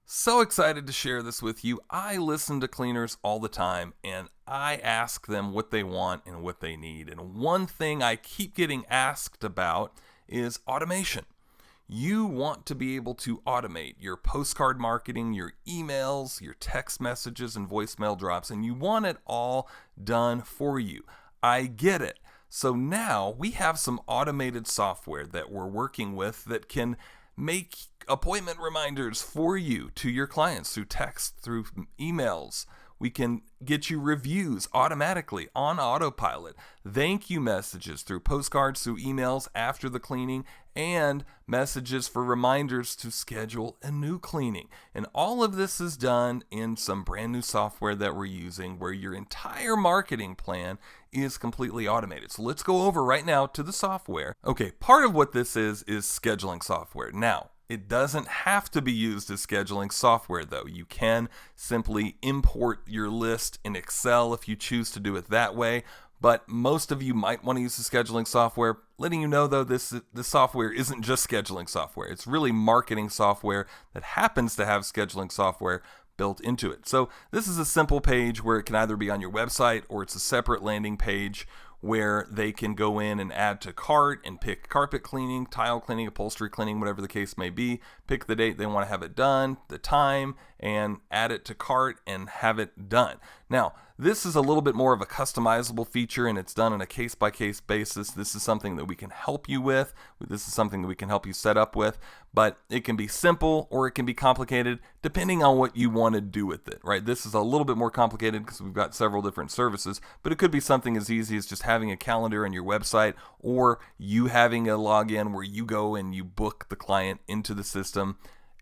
So excited to share this with you. I listen to cleaners all the time and I ask them what they want and what they need. And one thing I keep getting asked about is automation. You want to be able to automate your postcard marketing, your emails, your text messages, and voicemail drops, and you want it all done for you. I get it. So now we have some automated software that we're working with that can make appointment reminders for you to your clients through text, through emails. We can get you reviews automatically on autopilot, thank you messages through postcards, through emails after the cleaning, and messages for reminders to schedule a new cleaning. And all of this is done in some brand new software that we're using where your entire marketing plan is completely automated. So let's go over right now to the software. Okay, part of what this is scheduling software. Now, it doesn't have to be used as scheduling software though. You can simply import your list in Excel if you choose to do it that way. But most of you might want to use the scheduling software. Letting you know though, this software isn't just scheduling software. It's really marketing software that happens to have scheduling software built into it. So this is a simple page where it can either be on your website or it's a separate landing page where they can go in and add to cart and pick carpet cleaning, tile cleaning, upholstery cleaning, whatever the case may be. Pick the date they want to have it done, the time, and add it to cart and have it done. Now, this is a little bit more of a customizable feature and it's done on a case-by-case basis. This is something that we can help you with. This is something that we can help you set up with, but it can be simple or it can be complicated depending on what you want to do with it, right? This is a little bit more complicated because we've got several different services, but it could be something as easy as just having a calendar on your website or you having a login where you go and you book the client into the system.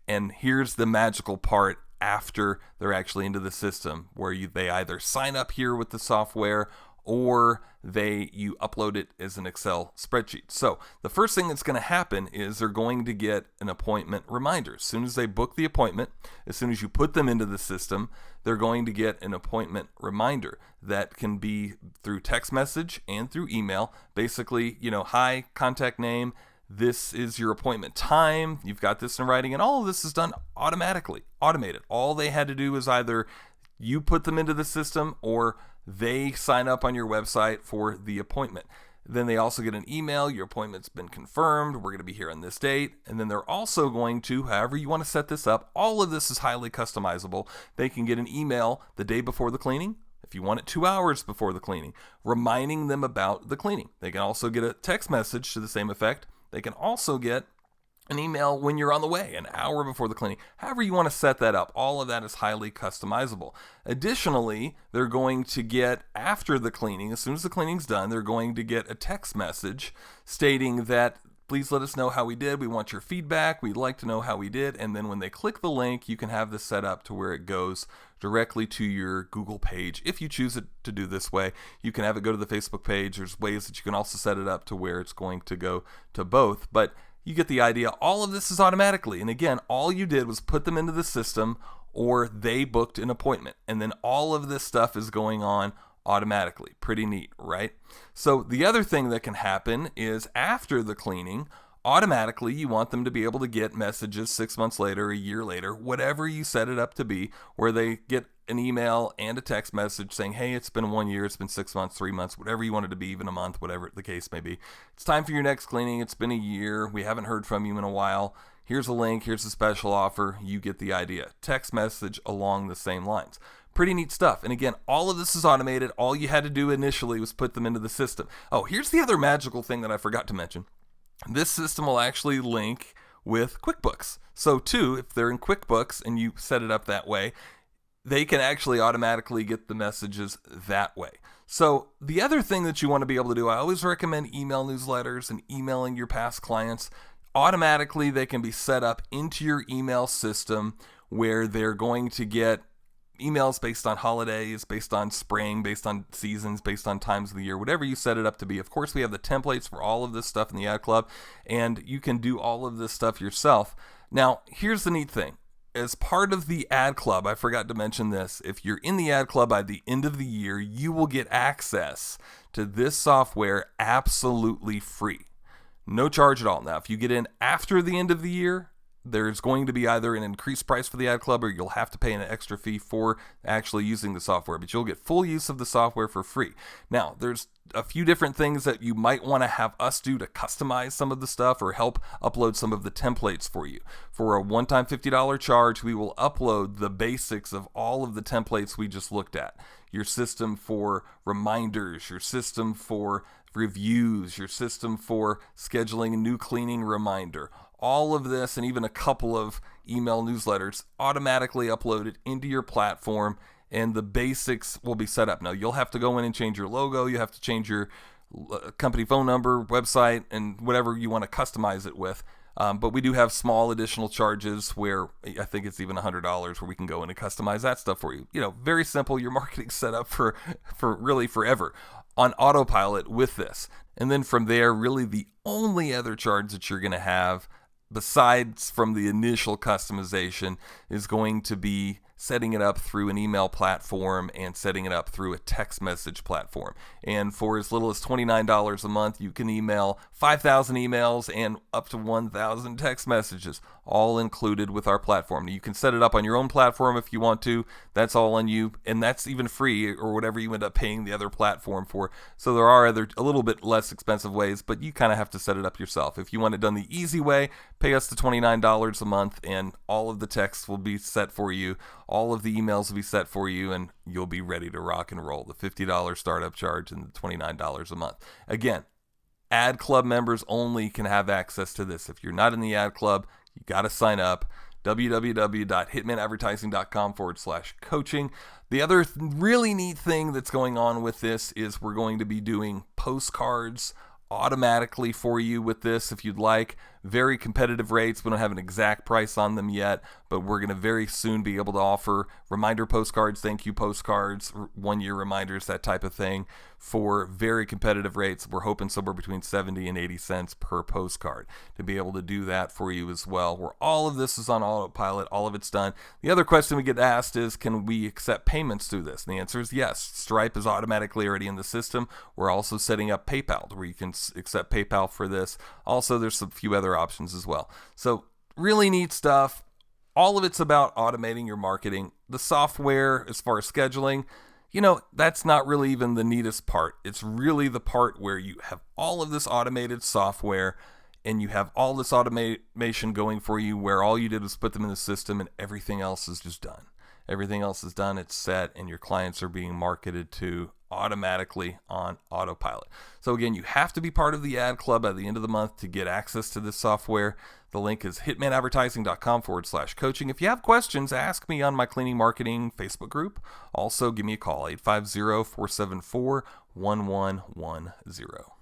And here's the magical part after they're actually into the system where they either sign up here with the software or you upload it as an Excel spreadsheet. So the first thing that's going to happen is they're going to get an appointment reminder. As soon as they book the appointment, as soon as you put them into the system, they're going to get an appointment reminder that can be through text message and through email. Basically, hi, contact name, this is your appointment time, you've got this in writing, and all of this is done automatically, automated. All they had to do is either you put them into the system or they sign up on your website for the appointment. Then they also get an email, your appointment's been confirmed, we're going to be here on this date. And then they're also going to, however you want to set this up, all of this is highly customizable. They can get an email the day before the cleaning, if you want it 2 hours before the cleaning, reminding them about the cleaning. They can also get a text message to the same effect. They can also get an email when you're on the way, an hour before the cleaning. However you want to set that up, all of that is highly customizable. Additionally, they're going to get, after the cleaning, as soon as the cleaning's done, they're going to get a text message stating that, please let us know how we did. We want your feedback. We'd like to know how we did. And then when they click the link, you can have this set up to where it goes directly to your Google page. If you choose it to do this way, you can have it go to the Facebook page. There's ways that you can also set it up to where it's going to go to both. But you get the idea. All of this is automatically. And again, all you did was put them into the system or they booked an appointment. And then all of this stuff is going on automatically. Pretty neat, right? So the other thing that can happen is after the cleaning, automatically you want them to be able to get messages 6 months later, a year later, whatever you set it up to be, where they get an email and a text message saying, hey, it's been 1 year, it's been 6 months, 3 months, whatever you want it to be, even a month, whatever the case may be. It's time for your next cleaning. It's been a year. We haven't heard from you in a while. Here's a link. Here's a special offer. You get the idea. Text message along the same lines. Pretty neat stuff. And again, all of this is automated. All you had to do initially was put them into the system. Oh, here's the other magical thing that I forgot to mention. This system will actually link with QuickBooks. So too, if they're in QuickBooks and you set it up that way, they can actually automatically get the messages that way. So the other thing that you want to be able to do, I always recommend email newsletters and emailing your past clients. Automatically, they can be set up into your email system where they're going to get emails based on holidays, based on spring, based on seasons, based on times of the year, whatever you set it up to be. Of course, we have the templates for all of this stuff in the Ad Club, and you can do all of this stuff yourself. Now, here's the neat thing. As part of the Ad Club, I forgot to mention this, if you're in the Ad Club by the end of the year, you will get access to this software absolutely free. No charge at all. Now, if you get in after the end of the year, there's going to be either an increased price for the ad club or you'll have to pay an extra fee for actually using the software, but you'll get full use of the software for free. Now, there's a few different things that you might want to have us do to customize some of the stuff or help upload some of the templates for you. For a one-time $50 charge, we will upload the basics of all of the templates we just looked at. Your system for reminders, your system for reviews, your system for scheduling a new cleaning reminder, all of this, and even a couple of email newsletters automatically uploaded into your platform, and the basics will be set up. Now, you'll have to go in and change your logo, you have to change your company phone number, website, and whatever you want to customize it with. But we do have small additional charges where I think it's even $100 where we can go in and customize that stuff for you. Very simple. Your marketing's set up for really forever on autopilot with this. And then from there, really the only other charge that you're going to have besides from the initial customization is going to be setting it up through an email platform and setting it up through a text message platform. And for as little as $29 a month, you can email 5,000 emails and up to 1,000 text messages, all included with our platform. Now, you can set it up on your own platform if you want to. That's all on you, and that's even free or whatever you end up paying the other platform for. So there are other a little bit less expensive ways, but you kind of have to set it up yourself. If you want it done the easy way, pay us the $29 a month, and all of the texts will be set for you. All of the emails will be set for you, and you'll be ready to rock and roll. The $50 startup charge and the $29 a month. Again, Ad Club members only can have access to this. If you're not in the Ad Club, you got to sign up. www.hitmanadvertising.com/coaching. The other really neat thing that's going on with this is we're going to be doing postcards automatically for you with this if you'd like. Very competitive rates. We don't have an exact price on them yet, but we're going to very soon be able to offer reminder postcards, thank you postcards, 1-year reminders, that type of thing for very competitive rates. We're hoping somewhere between 70 and 80 cents per postcard to be able to do that for you as well, where all of this is on autopilot, all of it's done. The other question we get asked is, can we accept payments through this? And the answer is yes. Stripe is automatically already in the system. We're also setting up PayPal where you can accept PayPal for this. Also, there's a few other options as well. So really neat stuff. All of it's about automating your marketing. The software, as far as scheduling, that's not really even the neatest part. It's really the part where you have all of this automated software and you have all this automation going for you where all you did was put them in the system and everything else is just done. Everything else is done, it's set, and your clients are being marketed to automatically on autopilot. So again, you have to be part of the Ad Club at the end of the month to get access to this software. The link is hitmanadvertising.com/coaching. If you have questions, ask me on my Cleaning Marketing Facebook group. Also, give me a call, 850-474-1110.